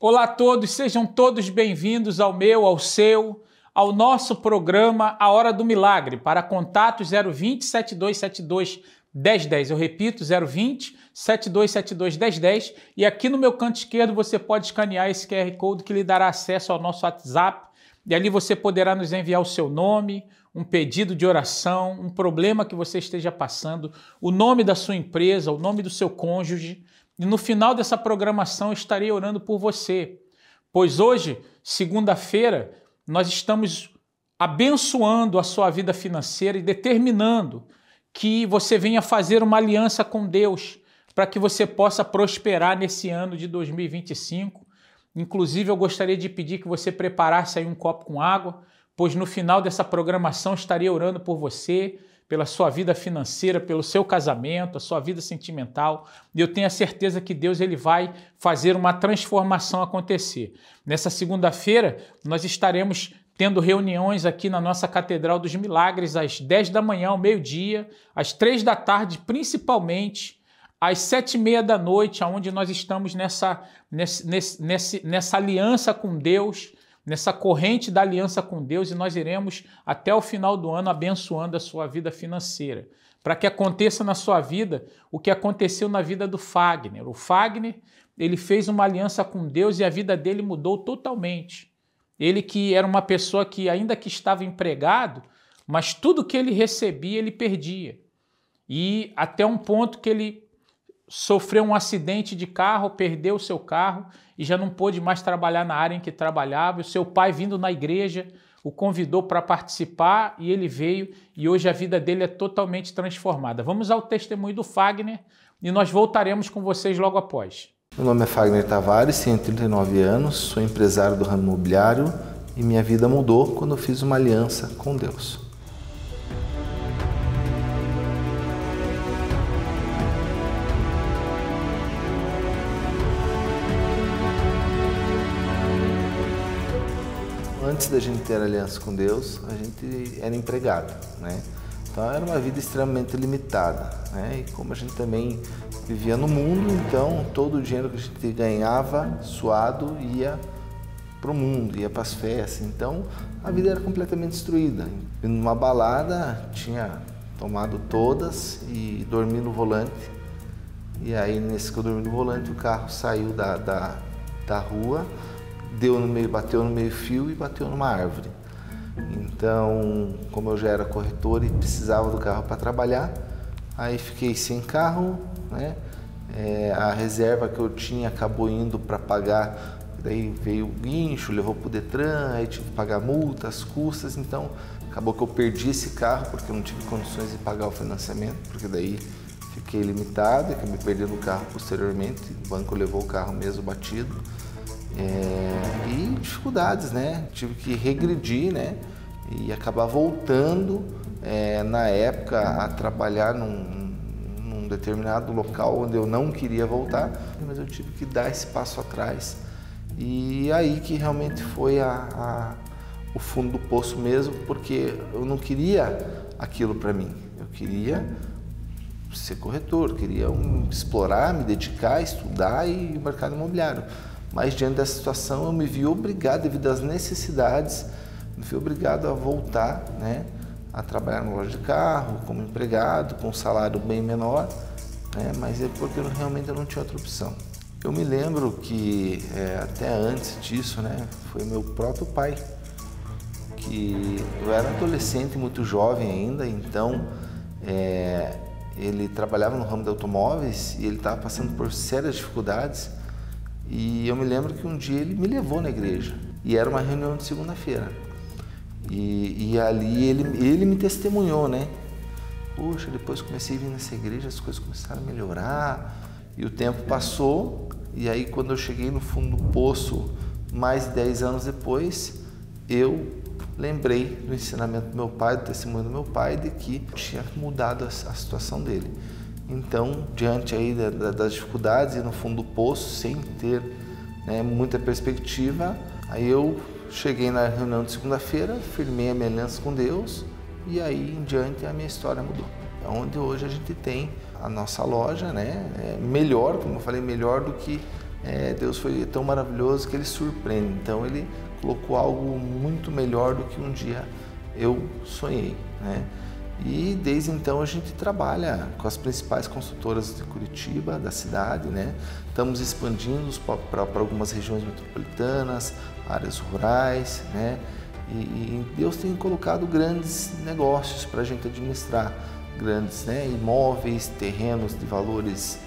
Olá a todos, sejam todos bem-vindos ao meu, ao seu, ao nosso programa A Hora do Milagre, para contatos 020 7272 1010. Eu repito, 020 7272 1010. E aqui no meu canto esquerdo você pode escanear esse QR Code que lhe dará acesso ao nosso WhatsApp. E ali você poderá nos enviar o seu nome, um pedido de oração, um problema que você esteja passando, o nome da sua empresa, o nome do seu cônjuge. E no final dessa programação eu estarei orando por você, pois hoje, segunda-feira, nós estamos abençoando a sua vida financeira e determinando que você venha fazer uma aliança com Deus para que você possa prosperar nesse ano de 2025. Inclusive, eu gostaria de pedir que você preparasse aí um copo com água, pois no final dessa programação estarei orando por você, pela sua vida financeira, pelo seu casamento, a sua vida sentimental, e eu tenho a certeza que Deus ele vai fazer uma transformação acontecer. Nessa segunda-feira, nós estaremos tendo reuniões aqui na nossa Catedral dos Milagres, às 10 da manhã, ao meio-dia, às 3 da tarde, principalmente, às 7h30 da noite, onde nós estamos nessa aliança com Deus, nessa corrente da aliança com Deus, e nós iremos até o final do ano abençoando a sua vida financeira, para que aconteça na sua vida o que aconteceu na vida do Fagner. O Fagner, ele fez uma aliança com Deus e a vida dele mudou totalmente. Ele que era uma pessoa que ainda que estava empregado, mas tudo que ele recebia ele perdia. E até um ponto que ele sofreu um acidente de carro, perdeu o seu carro e já não pôde mais trabalhar na área em que trabalhava. O seu pai, vindo na igreja, o convidou para participar e ele veio, e hoje a vida dele é totalmente transformada. Vamos ao testemunho do Fagner e nós voltaremos com vocês logo após. Meu nome é Fagner Tavares, tenho 39 anos, sou empresário do ramo imobiliário e minha vida mudou quando eu fiz uma aliança com Deus. Antes da gente ter aliança com Deus, a gente era empregado, né? Então era uma vida extremamente limitada, né? E como a gente também vivia no mundo, então todo o dinheiro que a gente ganhava, suado, ia para o mundo, ia para as festas. Então a vida era completamente destruída. Numa balada, tinha tomado todas e dormi no volante. E aí, nesse que eu dormi no volante, o carro saiu da rua, bateu no meio-fio e bateu numa árvore. Então, como eu já era corretor e precisava do carro para trabalhar, aí fiquei sem carro, né? A reserva que eu tinha acabou indo para pagar, daí veio o guincho, levou para o Detran, aí tive que pagar multa, as custas, então acabou que eu perdi esse carro porque eu não tive condições de pagar o financiamento, porque daí fiquei limitado, acabei perdendo o carro posteriormente, o banco levou o carro mesmo batido. E dificuldades, né? Tive que regredir, né? E acabar voltando na época a trabalhar num determinado local onde eu não queria voltar, mas eu tive que dar esse passo atrás. E aí que realmente foi o fundo do poço mesmo, porque eu não queria aquilo para mim. Eu queria ser corretor, queria explorar, me dedicar, estudar e o mercado imobiliário. Mas diante dessa situação eu me vi obrigado, devido às necessidades, me vi obrigado a voltar, né, a trabalhar na loja de carro, como empregado, com um salário bem menor, né, mas é porque realmente eu não tinha outra opção. Eu me lembro que até antes disso, né, foi meu próprio pai, que eu era adolescente, muito jovem ainda, então ele trabalhava no ramo de automóveis e ele estava passando por sérias dificuldades. E eu me lembro que um dia ele me levou na igreja, e era uma reunião de segunda-feira, e ali ele me testemunhou, né? Poxa, depois comecei a vir nessa igreja, as coisas começaram a melhorar, e o tempo passou, e aí quando eu cheguei no fundo do poço, mais de 10 anos depois, eu lembrei do ensinamento do meu pai, do testemunho do meu pai, de que tinha mudado a situação dele. Então, diante aí das dificuldades e no fundo do poço, sem ter, né, muita perspectiva, aí eu cheguei na reunião de segunda-feira, firmei a minha aliança com Deus e aí em diante a minha história mudou. É onde hoje a gente tem a nossa loja, né, melhor, como eu falei, melhor do que Deus foi tão maravilhoso que Ele surpreende. Então Ele colocou algo muito melhor do que um dia eu sonhei, né? E desde então a gente trabalha com as principais construtoras de Curitiba, da cidade, né? Estamos expandindo para algumas regiões metropolitanas, áreas rurais, né? E Deus tem colocado grandes negócios para a gente administrar, grandes, né, imóveis, terrenos de valores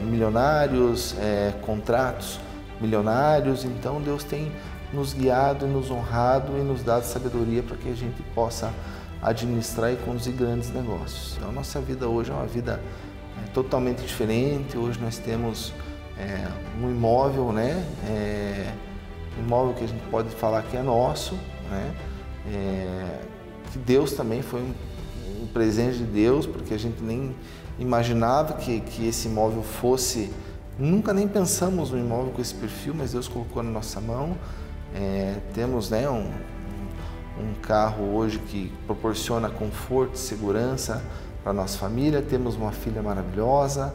milionários, contratos milionários. Então Deus tem nos guiado e nos honrado e nos dado sabedoria para que a gente possa administrar e conduzir grandes negócios. Então, a nossa vida hoje é uma vida totalmente diferente. Hoje nós temos um imóvel, né? Imóvel que a gente pode falar que é nosso, né? Que Deus também foi um presente de Deus, porque a gente nem imaginava que esse imóvel fosse, nunca nem pensamos no imóvel com esse perfil, mas Deus colocou na nossa mão. Temos, né, um carro hoje que proporciona conforto e segurança para a nossa família, temos uma filha maravilhosa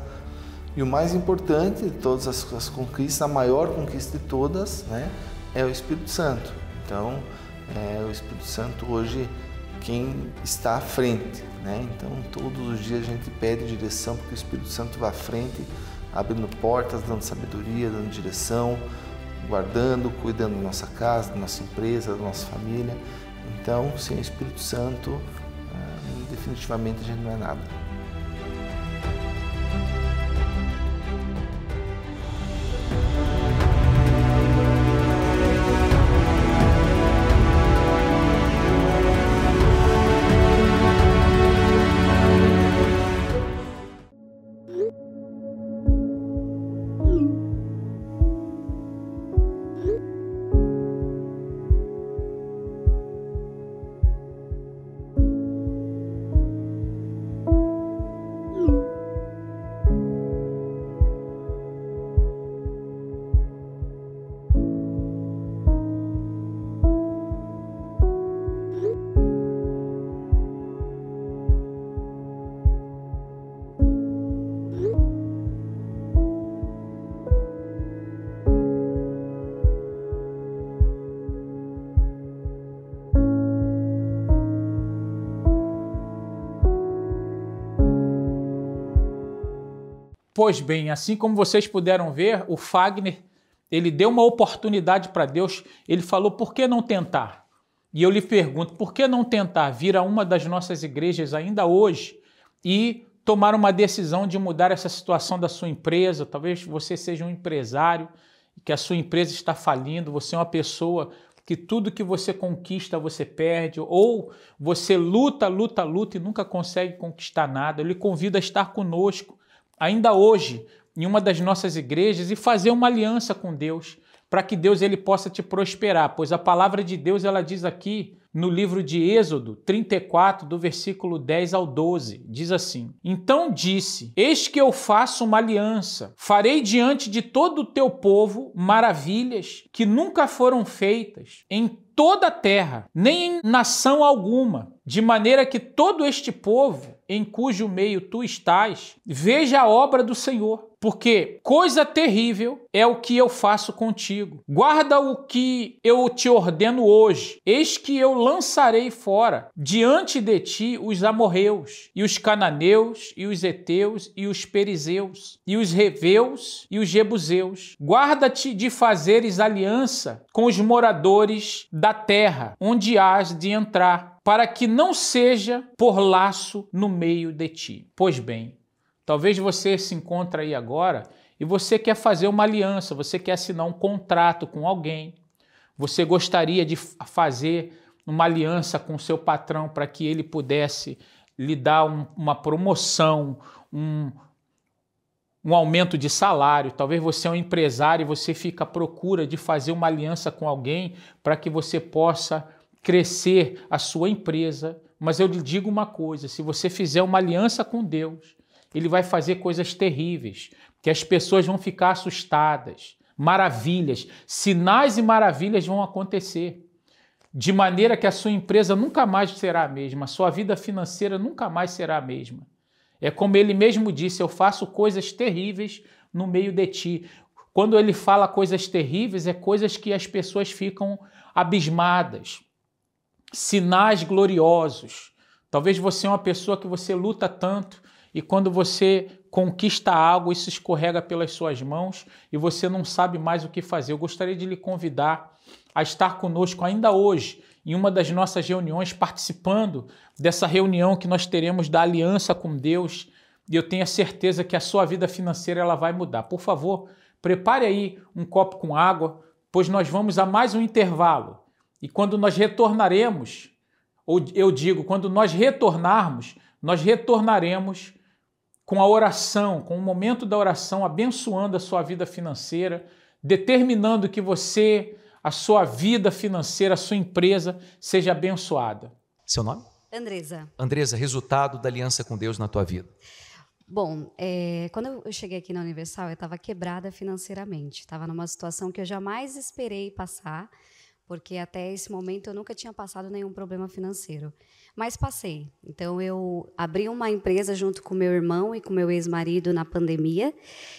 e o mais importante de todas as conquistas, a maior conquista de todas, né, é o Espírito Santo. Então, o Espírito Santo hoje quem está à frente, né? Então, todos os dias a gente pede direção para que o Espírito Santo vá à frente, abrindo portas, dando sabedoria, dando direção, guardando, cuidando da nossa casa, da nossa empresa, da nossa família. Então, sem o Espírito Santo, definitivamente a gente não é nada. Pois bem, assim como vocês puderam ver, o Fagner, ele deu uma oportunidade para Deus, ele falou, por que não tentar? E eu lhe pergunto, por que não tentar vir a uma das nossas igrejas ainda hoje e tomar uma decisão de mudar essa situação da sua empresa? Talvez você seja um empresário, que a sua empresa está falindo, você é uma pessoa que tudo que você conquista você perde, ou você luta e nunca consegue conquistar nada. Eu lhe convido a estar conosco ainda hoje, em uma das nossas igrejas, e fazer uma aliança com Deus, para que Deus ele possa te prosperar, pois a palavra de Deus ela diz aqui no livro de Êxodo 34, do versículo 10 ao 12, diz assim: Então disse, eis que eu faço uma aliança, farei diante de todo o teu povo maravilhas que nunca foram feitas em toda a terra, nem em nação alguma, de maneira que todo este povo, em cujo meio tu estás, veja a obra do Senhor. Porque coisa terrível é o que eu faço contigo. Guarda o que eu te ordeno hoje. Eis que eu lançarei fora diante de ti os amorreus, e os cananeus, e os heteus, e os perizeus, e os reveus, e os jebuseus. Guarda-te de fazeres aliança com os moradores da terra, onde hás de entrar, para que não seja por laço no meio de ti. Pois bem, talvez você se encontre aí agora e você quer fazer uma aliança, você quer assinar um contrato com alguém, você gostaria de fazer uma aliança com o seu patrão para que ele pudesse lhe dar uma promoção, um aumento de salário. Talvez você é um empresário e você fica à procura de fazer uma aliança com alguém para que você possa crescer a sua empresa. Mas eu lhe digo uma coisa, se você fizer uma aliança com Deus, Ele vai fazer coisas terríveis, que as pessoas vão ficar assustadas, maravilhas, sinais e maravilhas vão acontecer, de maneira que a sua empresa nunca mais será a mesma, a sua vida financeira nunca mais será a mesma. É como ele mesmo disse, eu faço coisas terríveis no meio de ti. Quando ele fala coisas terríveis, é coisas que as pessoas ficam abismadas. Sinais gloriosos. Talvez você é uma pessoa que você luta tanto e quando você conquista algo, isso escorrega pelas suas mãos e você não sabe mais o que fazer. Eu gostaria de lhe convidar a estar conosco ainda hoje, em uma das nossas reuniões, participando dessa reunião que nós teremos da aliança com Deus, e eu tenho a certeza que a sua vida financeira ela vai mudar. Por favor, prepare aí um copo com água, pois nós vamos a mais um intervalo. E quando nós retornaremos, ou eu digo, quando nós retornaremos com a oração, com o momento da oração, abençoando a sua vida financeira, determinando que você, a sua vida financeira, a sua empresa seja abençoada. Seu nome? Andresa. Andresa, resultado da aliança com Deus na tua vida. Bom, quando eu cheguei aqui na Universal, eu estava quebrada financeiramente. Estava numa situação que eu jamais esperei passar, porque até esse momento eu nunca tinha passado nenhum problema financeiro. Mas passei. Então, eu abri uma empresa junto com meu irmão e com meu ex-marido na pandemia.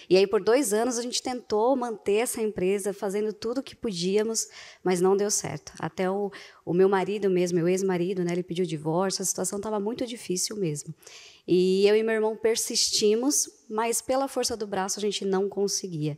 E aí, por 2 anos, a gente tentou manter essa empresa, fazendo tudo o que podíamos, mas não deu certo. Até o meu marido mesmo, meu ex-marido, né, ele pediu divórcio, a situação estava muito difícil mesmo. E eu e meu irmão persistimos, mas pela força do braço a gente não conseguia.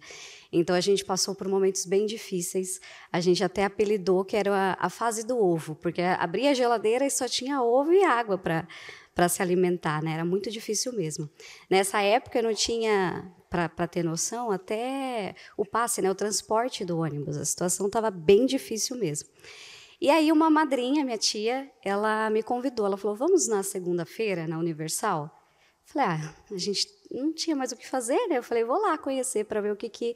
Então, a gente passou por momentos bem difíceis. A gente até apelidou que era a fase do ovo, porque abria a geladeira e só tinha ovo e água para se alimentar, né? Era muito difícil mesmo. Nessa época, eu não tinha, para ter noção, até o passe, né? O transporte do ônibus. A situação estava bem difícil mesmo. E aí, uma madrinha, minha tia, ela me convidou. Ela falou, vamos na segunda-feira, na Universal? Falei, a gente não tinha mais o que fazer, né? Eu falei, vou lá conhecer para ver o que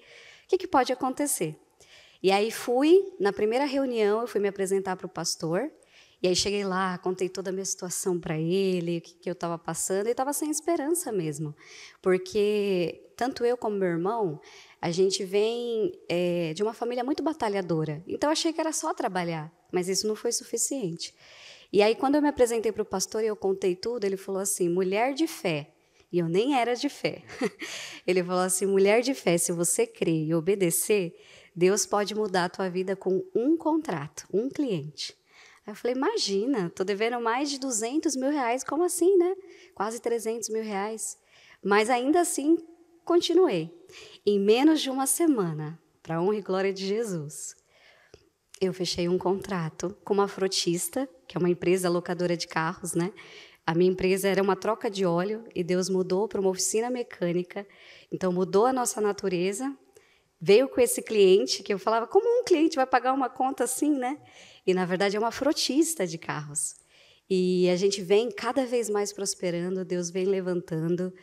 pode acontecer. E aí fui, na primeira reunião, eu fui me apresentar para o pastor, e aí cheguei lá, contei toda a minha situação para ele, o que eu estava passando, e estava sem esperança mesmo, porque tanto eu como meu irmão, a gente vem de uma família muito batalhadora, então eu achei que era só trabalhar, mas isso não foi suficiente. E aí, quando eu me apresentei para o pastor e eu contei tudo, ele falou assim, mulher de fé. E eu nem era de fé. Ele falou assim, mulher de fé, se você crer e obedecer, Deus pode mudar a tua vida com um contrato, um cliente. Aí eu falei, imagina, estou devendo mais de 200 mil reais, como assim, né? Quase 300 mil reais. Mas ainda assim, continuei. Em menos de uma semana, para a honra e glória de Jesus, eu fechei um contrato com uma frotista, que é uma empresa locadora de carros, né? A minha empresa era uma troca de óleo e Deus mudou para uma oficina mecânica. Então, mudou a nossa natureza. Veio com esse cliente, que eu falava, como um cliente vai pagar uma conta assim, né? E, na verdade, é uma frotista de carros. E a gente vem cada vez mais prosperando, Deus vem levantando.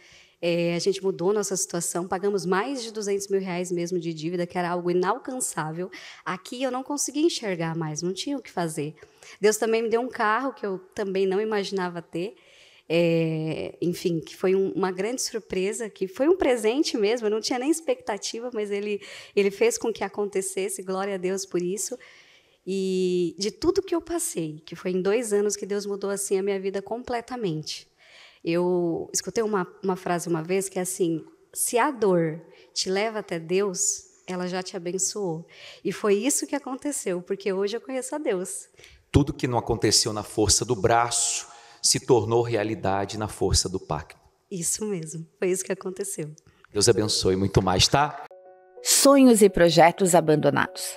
A gente mudou nossa situação, pagamos mais de 200 mil reais mesmo de dívida, que era algo inalcançável. Aqui eu não conseguia enxergar mais, não tinha o que fazer. Deus também me deu um carro que eu também não imaginava ter, enfim, que foi uma grande surpresa, que foi um presente mesmo, eu não tinha nem expectativa, mas ele fez com que acontecesse, glória a Deus por isso. E de tudo que eu passei, que foi em 2 anos que Deus mudou assim a minha vida completamente. Eu escutei uma frase uma vez que é assim, se a dor te leva até Deus, ela já te abençoou. E foi isso que aconteceu, porque hoje eu conheço a Deus. Tudo que não aconteceu na força do braço se tornou realidade na força do pacto. Isso mesmo, foi isso que aconteceu. Deus abençoe muito mais, tá? Sonhos e projetos abandonados.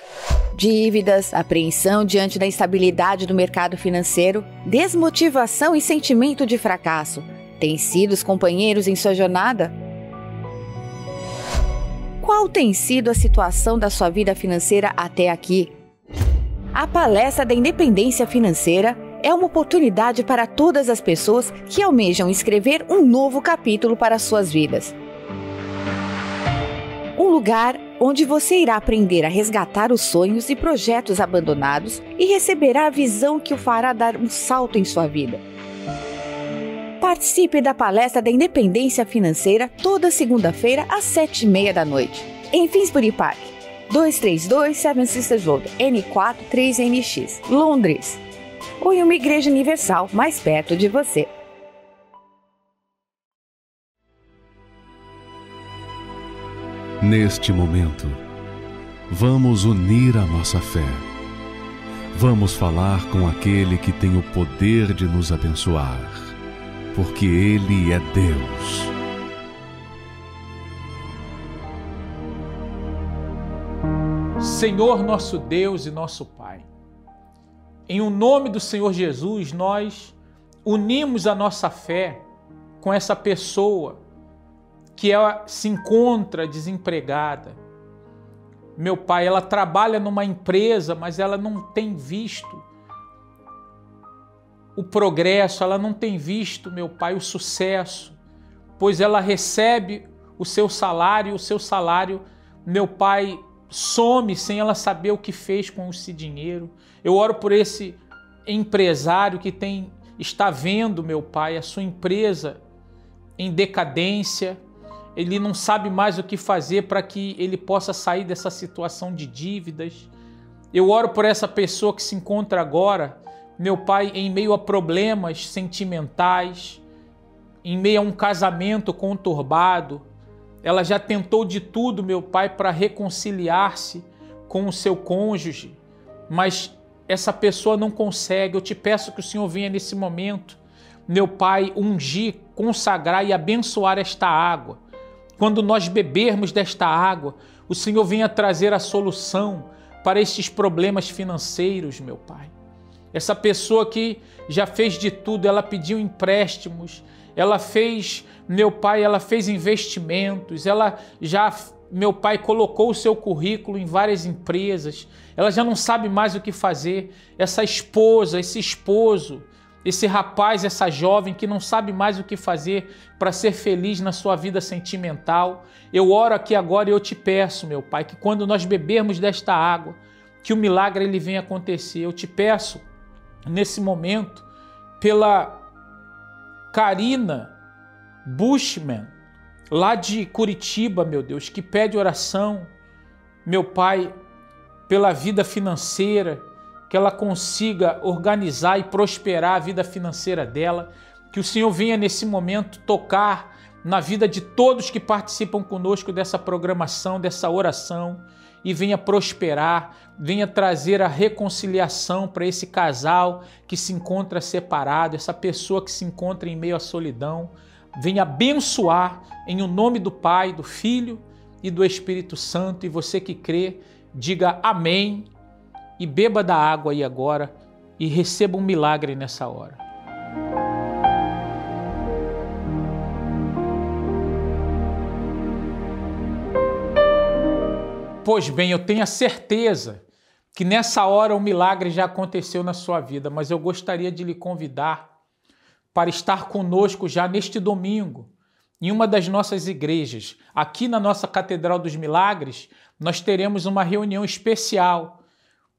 Dívidas, apreensão diante da instabilidade do mercado financeiro, desmotivação e sentimento de fracasso. Têm sido os companheiros em sua jornada? Qual tem sido a situação da sua vida financeira até aqui? A Palestra da Independência Financeira é uma oportunidade para todas as pessoas que almejam escrever um novo capítulo para suas vidas. Um lugar onde você irá aprender a resgatar os sonhos e projetos abandonados e receberá a visão que o fará dar um salto em sua vida. Participe da Palestra da Independência Financeira toda segunda-feira às 7h30 da noite, em Finsbury Park, 232 Seven Sisters Road, N4 3NX, Londres, ou em uma igreja universal mais perto de você. Neste momento, vamos unir a nossa fé. Vamos falar com aquele que tem o poder de nos abençoar, porque Ele é Deus. Senhor nosso Deus e nosso Pai, em o nome do Senhor Jesus, nós unimos a nossa fé com essa pessoa que se encontra desempregada. Meu Pai, ela trabalha numa empresa, mas ela não tem visto o progresso, ela não tem visto, meu Pai, o sucesso, pois ela recebe o seu salário, meu Pai, some sem ela saber o que fez com esse dinheiro. Eu oro por esse empresário que está vendo, meu Pai, a sua empresa em decadência. Ele não sabe mais o que fazer para que ele possa sair dessa situação de dívidas. Eu oro por essa pessoa que se encontra agora, meu Pai, em meio a problemas sentimentais, em meio a um casamento conturbado. Ela já tentou de tudo, meu Pai, para reconciliar-se com o seu cônjuge, mas essa pessoa não consegue. Eu te peço que o Senhor venha nesse momento, meu Pai, ungir, consagrar e abençoar esta água. Quando nós bebermos desta água, o Senhor venha trazer a solução para estes problemas financeiros, meu Pai. Essa pessoa que já fez de tudo, ela pediu empréstimos, ela fez, meu Pai, ela fez investimentos, ela já, meu Pai, colocou o seu currículo em várias empresas, ela já não sabe mais o que fazer. Essa esposa, esse esposo, esse rapaz, essa jovem que não sabe mais o que fazer para ser feliz na sua vida sentimental. Eu oro aqui agora e eu te peço, meu Pai, que quando nós bebermos desta água, que o milagre ele venha acontecer. Eu te peço, nesse momento, pela Karina Bushman, lá de Curitiba, meu Deus, que pede oração, meu Pai, pela vida financeira, que ela consiga organizar e prosperar a vida financeira dela, que o Senhor venha nesse momento tocar na vida de todos que participam conosco dessa programação, dessa oração, e venha prosperar, venha trazer a reconciliação para esse casal que se encontra separado, essa pessoa que se encontra em meio à solidão. Venha abençoar em o nome do Pai, do Filho e do Espírito Santo. E você que crê, diga amém e beba da água aí agora e receba um milagre nessa hora. Pois bem, eu tenho a certeza que nessa hora o milagre já aconteceu na sua vida, mas eu gostaria de lhe convidar para estar conosco já neste domingo, em uma das nossas igrejas. Aqui na nossa Catedral dos Milagres, nós teremos uma reunião especial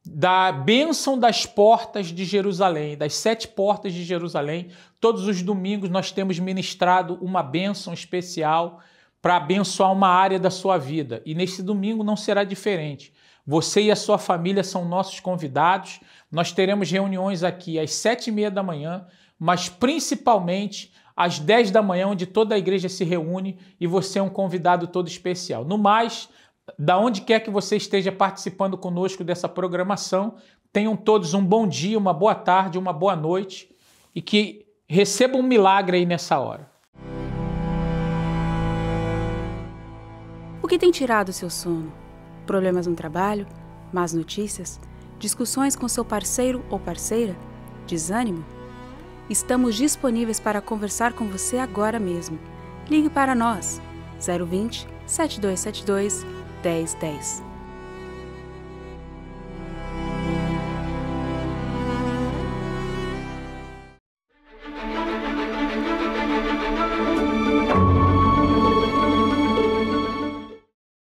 da bênção das portas de Jerusalém, das 7 portas de Jerusalém. Todos os domingos nós temos ministrado uma bênção especial para abençoar uma área da sua vida. E neste domingo não será diferente. Você e a sua família são nossos convidados. Nós teremos reuniões aqui às 7h30 da manhã, mas principalmente às 10 da manhã, onde toda a igreja se reúne e você é um convidado todo especial. No mais, da onde quer que você esteja participando conosco dessa programação, tenham todos um bom dia, uma boa tarde, uma boa noite e que recebam um milagre aí nessa hora. O que tem tirado seu sono? Problemas no trabalho? Más notícias? Discussões com seu parceiro ou parceira? Desânimo? Estamos disponíveis para conversar com você agora mesmo. Ligue para nós, 020 7272 1010.